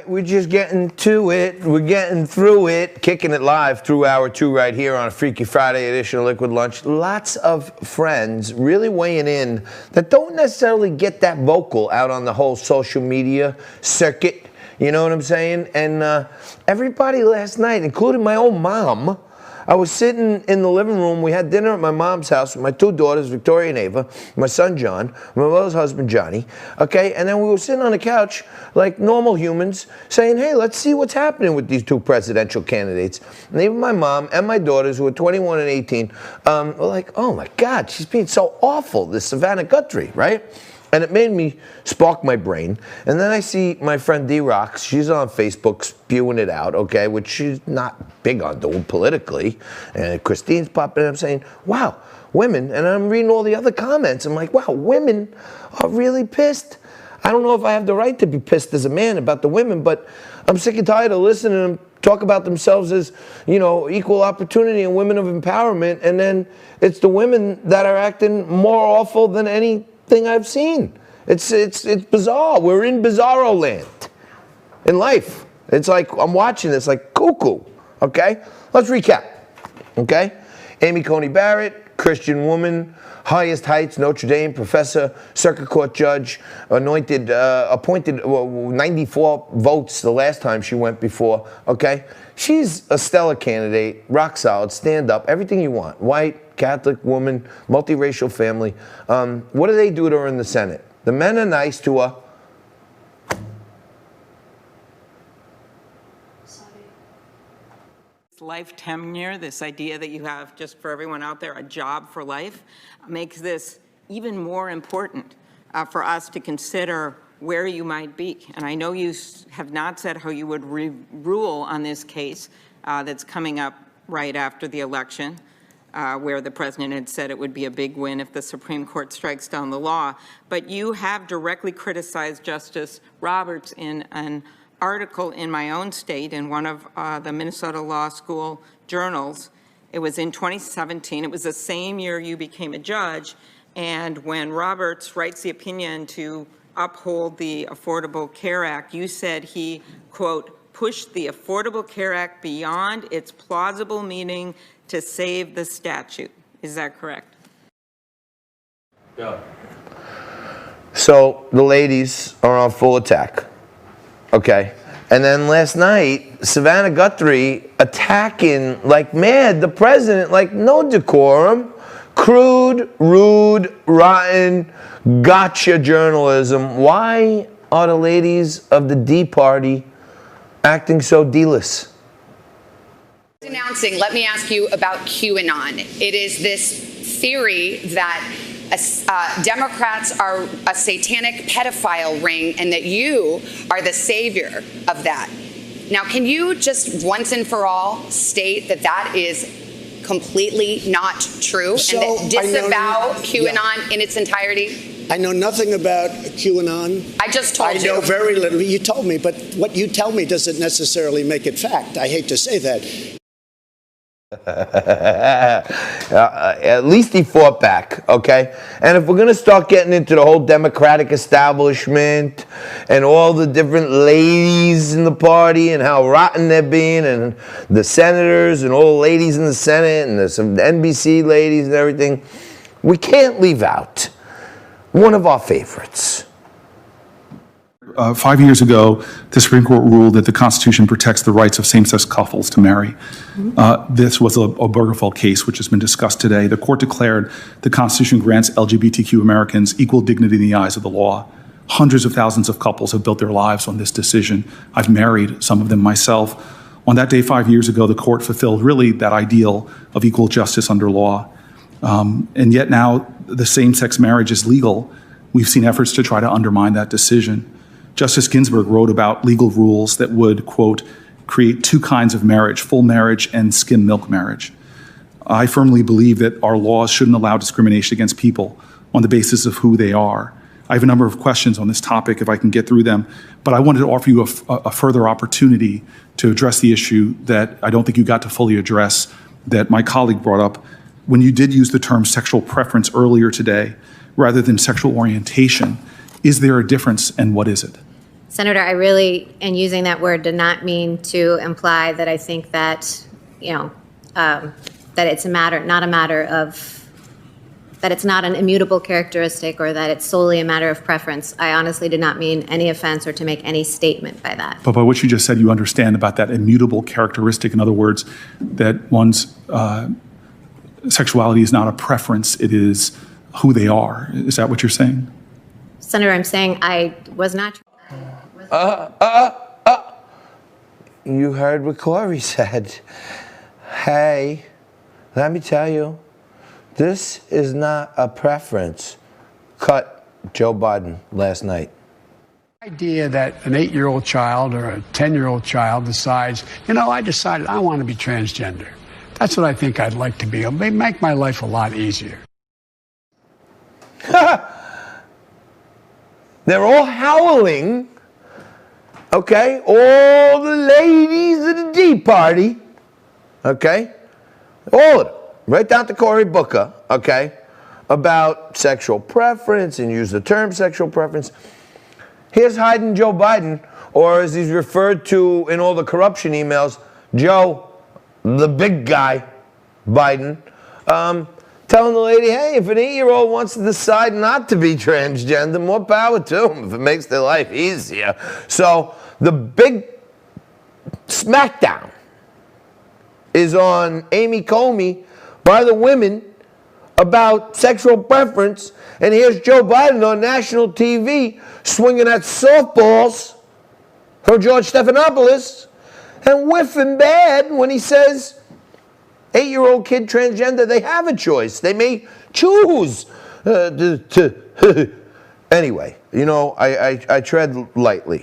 We're just getting to it. We're getting through it. Kicking it live through hour 2 right here on a Freaky Friday edition of Liquid Lunch. Lots of friends really weighing in that don't necessarily get that vocal out on the whole social media circuit. You know what I'm saying? And everybody last night, including my own mom, I was sitting in the living room. We had dinner at my mom's house with my 2 daughters, Victoria and Ava, my son John, my mother's husband Johnny, okay? And then we were sitting on the couch like normal humans saying, hey, let's see what's happening with these 2 presidential candidates. And even my mom and my daughters, who are 21 and 18, were like, oh my God, she's being so awful, this Savannah Guthrie, right? And it made me spark my brain. And then I see my friend D-Rox, she's on Facebook spewing it out, okay, which she's not big on doing politically. And Christine's popping up saying, wow, women, and I'm reading all the other comments. I'm like, wow, women are really pissed. I don't know if I have the right to be pissed as a man about the women, but I'm sick and tired of listening to them talk about themselves as, you know, equal opportunity and women of empowerment. And then it's the women that are acting more awful than anything I've seen. It's bizarre. We're in bizarro land in life. It's like I'm watching this like cuckoo. Okay, let's recap. Okay, Amy Coney Barrett, Christian woman, highest heights, Notre Dame professor, circuit court judge, appointed 94 votes the last time she went before. Okay, she's a stellar candidate, rock solid, stand up, everything you want. White, Catholic woman, multiracial family. What do they do to her in the Senate? The men are nice to her. Life tenure, this idea that you have, just for everyone out there, a job for life, makes this even more important for us to consider where you might be. And I know you have not said how you would rule on this case that's coming up right after the election, where the president had said it would be a big win if the Supreme Court strikes down the law. But you have directly criticized Justice Roberts in an article in my own state in one of the Minnesota Law School journals. It was in 2017. It was the same year you became a judge. And when Roberts writes the opinion to uphold the Affordable Care Act, you said he, quote, pushed the Affordable Care Act beyond its plausible meaning to save the statute. Is that correct? Yeah. So the ladies are on full attack. Okay. And then last night, Savannah Guthrie attacking like mad the president, like no decorum, crude, rude, rotten, gotcha journalism. Why are the ladies of the D Party acting so D-less? Announcing, let me ask you about QAnon. It is this theory that Democrats are a satanic pedophile ring and that you are the savior of that. Now, can you just once and for all state that that is completely not true and that disavow QAnon in its entirety? I know nothing about QAnon. I just told you. I know very little. You told me, but what you tell me doesn't necessarily make it fact. I hate to say that. At least he fought back, okay? And if we're going to start getting into the whole Democratic establishment and all the different ladies in the party and how rotten they're being and the senators and all the ladies in the Senate and some NBC ladies and everything, we can't leave out one of our favorites. 5 years ago, the Supreme Court ruled that the Constitution protects the rights of same-sex couples to marry. This was a Obergefell case, which has been discussed today. The court declared the Constitution grants LGBTQ Americans equal dignity in the eyes of the law. Hundreds of thousands of couples have built their lives on this decision. I've married some of them myself. On that day 5 years ago, the court fulfilled really that ideal of equal justice under law. And yet now the same-sex marriage is legal. We've seen efforts to try to undermine that decision. Justice Ginsburg wrote about legal rules that would, quote, create 2 kinds of marriage, full marriage and skim milk marriage. I firmly believe that our laws shouldn't allow discrimination against people on the basis of who they are. I have a number of questions on this topic if I can get through them, but I wanted to offer you a further opportunity to address the issue that I don't think you got to fully address that my colleague brought up. When you did use the term sexual preference earlier today, rather than sexual orientation, is there a difference and what is it? Senator, I really, in using that word, did not mean to imply that I think that, that it's not a matter of, that it's not an immutable characteristic or that it's solely a matter of preference. I honestly did not mean any offense or to make any statement by that. But by what you just said, you understand about that immutable characteristic. In other words, that one's sexuality is not a preference, it is who they are. Is that what you're saying? Senator, I'm saying I was not. You heard what Corey said. Hey, let me tell you, this is not a preference. Cut Joe Biden last night. The idea that an 8-year-old child or a 10-year-old child decides, I decided I want to be transgender. That's what I think I'd like to be. It'll make my life a lot easier. They're all howling, okay? All the ladies at the Tea Party, okay? All of them, right down to Cory Booker, okay? About sexual preference and use the term sexual preference. Here's hiding Joe Biden, or as he's referred to in all the corruption emails, Joe, the big guy, Biden, telling the lady, hey, if an 8-year-old wants to decide not to be transgender, more power to them if it makes their life easier. So the big smackdown is on Amy Comey by the women about sexual preference, and here's Joe Biden on national TV swinging at softballs from George Stephanopoulos and whiffing bad when he says 8-year-old kid transgender, they have a choice. They may choose to. Anyway, I tread lightly